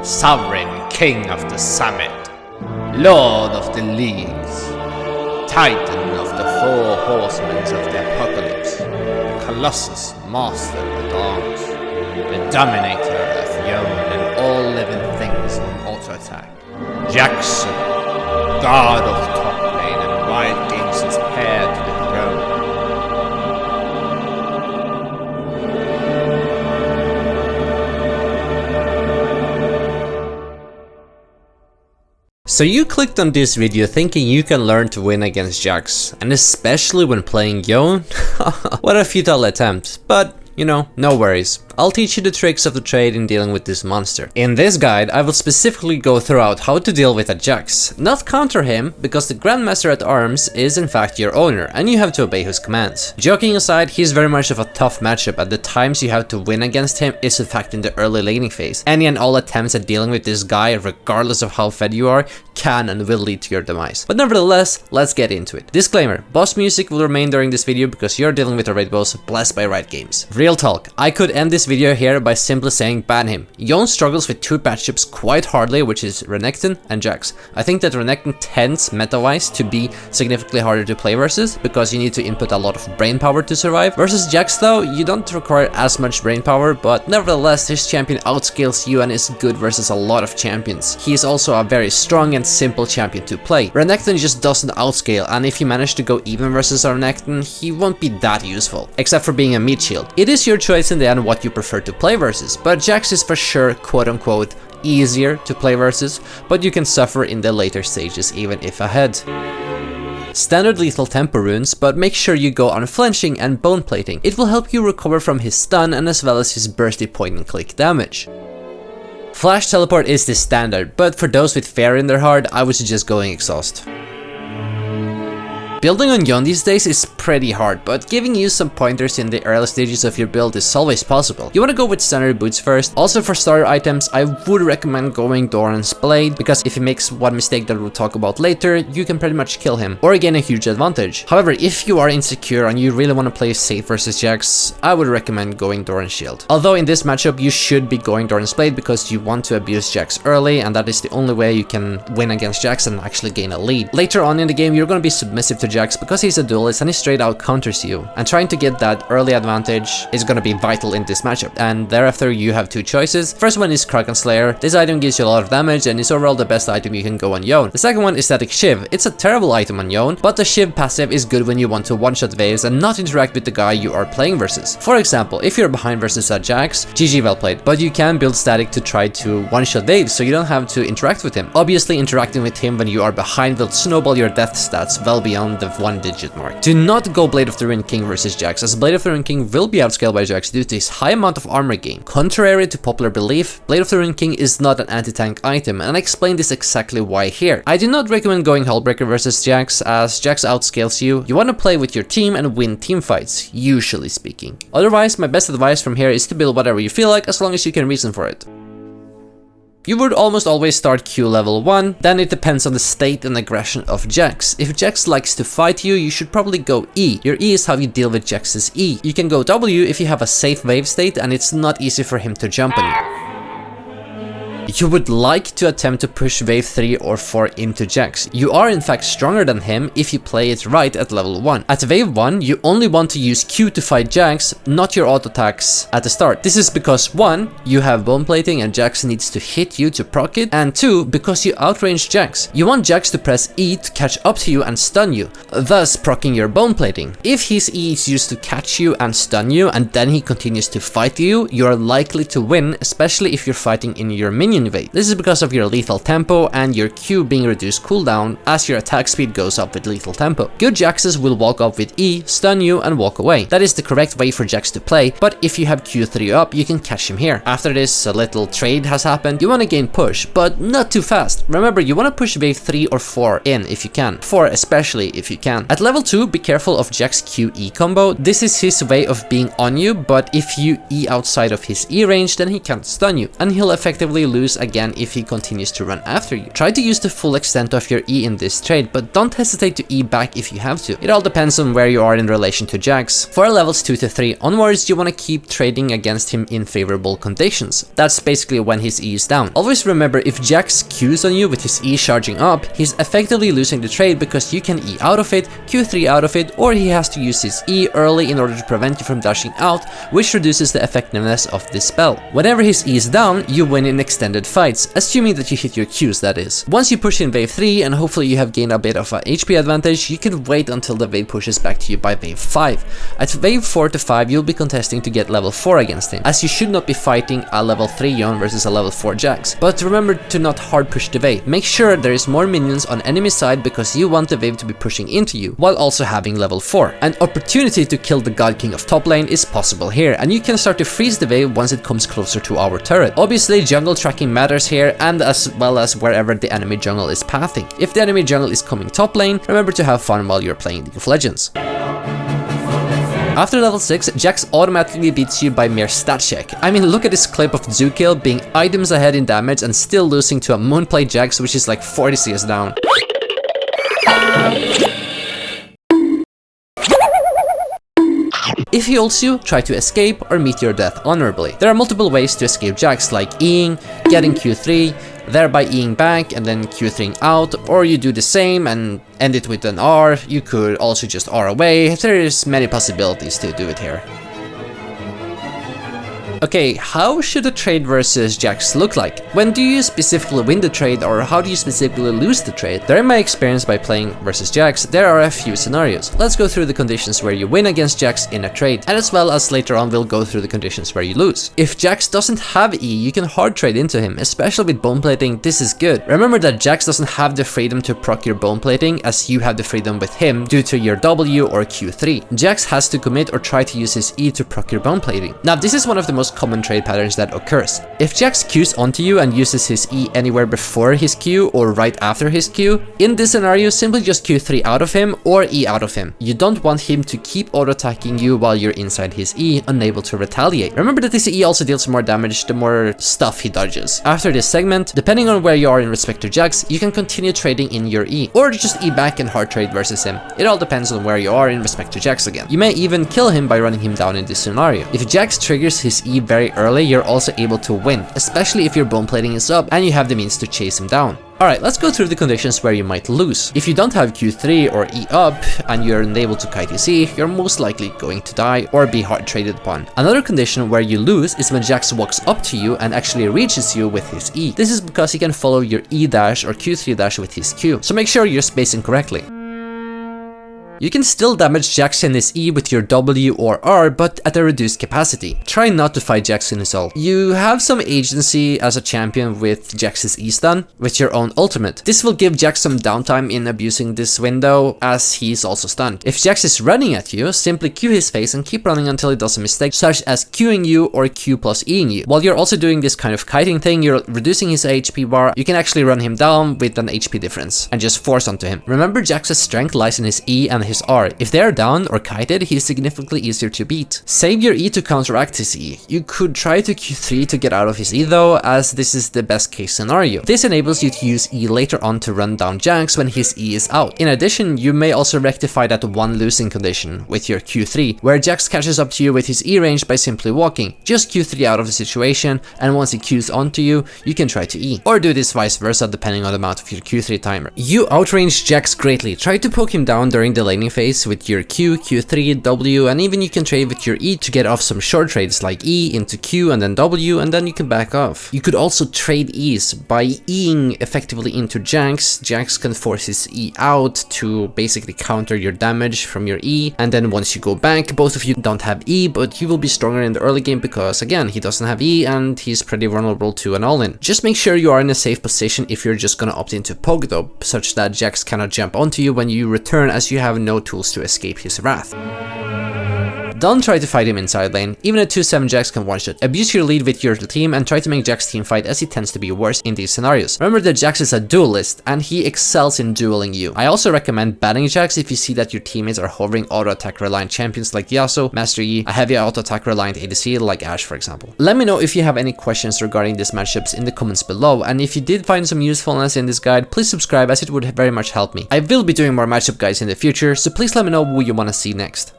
Sovereign King of the Summit, Lord of the Leagues, Titan of the Four Horsemen of the Apocalypse, the Colossus Master at Arms, the Dominator of Yone and all living things on auto-attack, Jackson, God of Toplane and Riot Games' heir to the throne. So you clicked on this video thinking you can learn to win against Jax, and especially when playing Yone? What a futile attempt, but you know, no worries. I'll teach you the tricks of the trade in dealing with this monster. In this guide, I will specifically go throughout how to deal with a Jax, not counter him, because the Grandmaster at Arms is in fact your owner, and you have to obey his commands. Joking aside, he's very much of a tough matchup, and the times you have to win against him is in fact in the early laning phase. Any and all attempts at dealing with this guy, regardless of how fed you are, can and will lead to your demise. But nevertheless, let's get into it. Disclaimer, boss music will remain during this video because you're dealing with a raid boss blessed by Riot Games. Real talk, I could end this video here by simply saying ban him. Yone struggles with two matchups quite hardly, which is Renekton and Jax. I think that Renekton tends, meta-wise, to be significantly harder to play versus, because you need to input a lot of brain power to survive. Versus Jax though, you don't require as much brain power, but nevertheless, this champion outscales you and is good versus a lot of champions. He is also a very strong and simple champion to play. Renekton just doesn't outscale, and if you manage to go even versus Renekton, he won't be that useful, except for being a meat shield. It is your choice in the end what you prefer to play versus, but Jax is for sure quote-unquote easier to play versus, but you can suffer in the later stages even if ahead. Standard lethal tempo runes, but make sure you go unflinching and bone plating. It will help you recover from his stun and as well as his bursty point and click damage. Flash teleport is the standard, but for those with fear in their heart, I would suggest going exhaust. Building on Yone these days is pretty hard, but giving you some pointers in the early stages of your build is always possible. You want to go with standard boots first. Also for starter items, I would recommend going Doran's Blade, because if he makes one mistake that we'll talk about later, you can pretty much kill him, or gain a huge advantage. However, if you are insecure and you really want to play safe versus Jax, I would recommend going Doran's Shield. Although in this matchup, you should be going Doran's Blade because you want to abuse Jax early, and that is the only way you can win against Jax and actually gain a lead. Later on in the game, you're going to be submissive to Jax because he's a duelist and he straight out counters you, and trying to get that early advantage is going to be vital in this matchup. And thereafter you have two choices. First one is Kraken Slayer. This item gives you a lot of damage and is overall the best item you can go on Yone. The second one is Static Shiv. It's a terrible item on Yone, but the Shiv passive is good when you want to one-shot waves and not interact with the guy you are playing versus. For example, if you're behind versus a Jax, GG well played, but you can build Static to try to one-shot waves so you don't have to interact with him. Obviously interacting with him when you are behind will snowball your death stats well beyond the 1-digit mark. Do not go Blade of the Ruined King versus Jax, as Blade of the Ruined King will be outscaled by Jax due to his high amount of armor gain. Contrary to popular belief, Blade of the Ruined King is not an anti-tank item, and I explain this exactly why here. I do not recommend going Hullbreaker versus Jax, as Jax outscales you. You want to play with your team and win team fights, usually speaking. Otherwise, my best advice from here is to build whatever you feel like, as long as you can reason for it. You would almost always start Q level 1, then it depends on the state and aggression of Jax. If Jax likes to fight you, you should probably go E. Your E is how you deal with Jax's E. You can go W if you have a safe wave state and it's not easy for him to jump on you. You would like to attempt to push wave 3 or 4 into Jax. You are in fact stronger than him if you play it right at level 1. At wave 1, you only want to use Q to fight Jax, not your auto attacks at the start. This is because 1, you have bone plating and Jax needs to hit you to proc it, and 2, because you outrange Jax. You want Jax to press E to catch up to you and stun you, thus proccing your bone plating. If his E is used to catch you and stun you, and then he continues to fight you, you are likely to win, especially if you're fighting in your minion wave. This is because of your lethal tempo and your Q being reduced cooldown as your attack speed goes up with lethal tempo. Good Jaxes will walk up with E, stun you and walk away. That is the correct way for Jax to play, but if you have Q3 up, you can catch him here. After this, a little trade has happened. You want to gain push, but not too fast. Remember, you want to push wave 3 or 4 in if you can. 4 especially if you can. At level 2, be careful of Jax QE combo. This is his way of being on you, but if you E outside of his E range, then he can't stun you, and he'll effectively lose lose again if he continues to run after you. Try to use the full extent of your E in this trade, but don't hesitate to E back if you have to. It all depends on where you are in relation to Jax. For levels 2 to 3 onwards, you want to keep trading against him in favorable conditions. That's basically when his E is down. Always remember, if Jax Qs on you with his E charging up, he's effectively losing the trade because you can E out of it, Q3 out of it, or he has to use his E early in order to prevent you from dashing out, which reduces the effectiveness of this spell. Whenever his E is down, you win in extended fights, assuming that you hit your Qs, that is. Once you push in wave 3 and hopefully you have gained a bit of a HP advantage, you can wait until the wave pushes back to you by wave 5. At wave 4 to 5, you'll be contesting to get level 4 against him, as you should not be fighting a level 3 Yone versus a level 4 Jax. But remember to not hard push the wave. Make sure there is more minions on enemy side because you want the wave to be pushing into you, while also having level 4. An opportunity to kill the God King of Toplane is possible here, and you can start to freeze the wave once it comes closer to our turret. Obviously, jungle tracking matters here, and as well as wherever the enemy jungle is pathing. If the enemy jungle is coming top lane, remember to have fun while you're playing League of Legends. After level 6, Jax automatically beats you by mere stat check. I mean, look at this clip of dzukill being items ahead in damage and still losing to a Moonplay Jax, which is like 40 CS down. If he ults you, try to escape or meet your death honorably. There are multiple ways to escape Jax, like Eing, getting Q3, thereby Eing back and then Q3ing out, or you do the same and end it with an R. You could also just R away. There is many possibilities to do it here. Okay, how should a trade versus Jax look like? When do you specifically win the trade, or how do you specifically lose the trade? During my experience by playing versus Jax, there are a few scenarios. Let's go through the conditions where you win against Jax in a trade, and as well as later on we'll go through the conditions where you lose. If Jax doesn't have E, you can hard trade into him, especially with bone plating. This is good. Remember that Jax doesn't have the freedom to proc your bone plating as you have the freedom with him due to your W or Q3. Jax has to commit or try to use his E to proc your bone plating. Now this is one of the most common trade patterns that occurs. If Jax Qs onto you and uses his E anywhere before his Q or right after his Q, in this scenario simply just Q3 out of him or E out of him. You don't want him to keep auto-attacking you while you're inside his E, unable to retaliate. Remember that this E also deals more damage the more stuff he dodges. After this segment, depending on where you are in respect to Jax, you can continue trading in your E, or just E back and hard trade versus him. It all depends on where you are in respect to Jax again. You may even kill him by running him down in this scenario. If Jax triggers his E very early, you're also able to win, especially if your bone plating is up and you have the means to chase him down. Alright, let's go through the conditions where you might lose. If you don't have Q3 or E up and you're unable to kite his E, you're most likely going to die or be hard traded upon. Another condition where you lose is when Jax walks up to you and actually reaches you with his E. This is because he can follow your E dash or Q3 dash with his Q, so make sure you're spacing correctly. You can still damage Jax in his E with your W or R, but at a reduced capacity. Try not to fight Jax in his ult. You have some agency as a champion with Jax's E stun with your own ultimate. This will give Jax some downtime in abusing this window, as he's also stunned. If Jax is running at you, simply Q his face and keep running until he does a mistake, such as Qing you or Q plus Eing you. While you're also doing this kind of kiting thing, you're reducing his HP bar. You can actually run him down with an HP difference and just force onto him. Remember, Jax's strength lies in his E and his R. If they're down or kited, he's significantly easier to beat. Save your E to counteract his E. You could try to Q3 to get out of his E though, as this is the best case scenario. This enables you to use E later on to run down Jax when his E is out. In addition, you may also rectify that one losing condition with your Q3, where Jax catches up to you with his E range by simply walking. Just Q3 out of the situation, and once he Qs onto you, you can try to E. Or do this vice versa depending on the amount of your Q3 timer. You outrange Jax greatly. Try to poke him down during the laning phase with your Q, Q3, W, and even you can trade with your E to get off some short trades like E into Q and then W, and then you can back off. You could also trade E's by Eing effectively into Jax. Jax can force his E out to basically counter your damage from your E, and then once you go back, both of you don't have E, but you will be stronger in the early game because again, he doesn't have E and he's pretty vulnerable to an all-in. Just make sure you are in a safe position if you're just gonna opt into poke though, such that Jax cannot jump onto you when you return, as you have no tools to escape his wrath. Don't try to fight him inside lane, even a 2-7 Jax can one-shot. Abuse your lead with your team and try to make Jax teamfight, as he tends to be worse in these scenarios. Remember that Jax is a duelist and he excels in dueling you. I also recommend banning Jax if you see that your teammates are hovering auto-attack reliant champions like Yasuo, Master Yi, a heavy auto-attack reliant ADC like Ashe for example. Let me know if you have any questions regarding these matchups in the comments below, and if you did find some usefulness in this guide, please subscribe as it would very much help me. I will be doing more matchup guides in the future, so please let me know who you want to see next.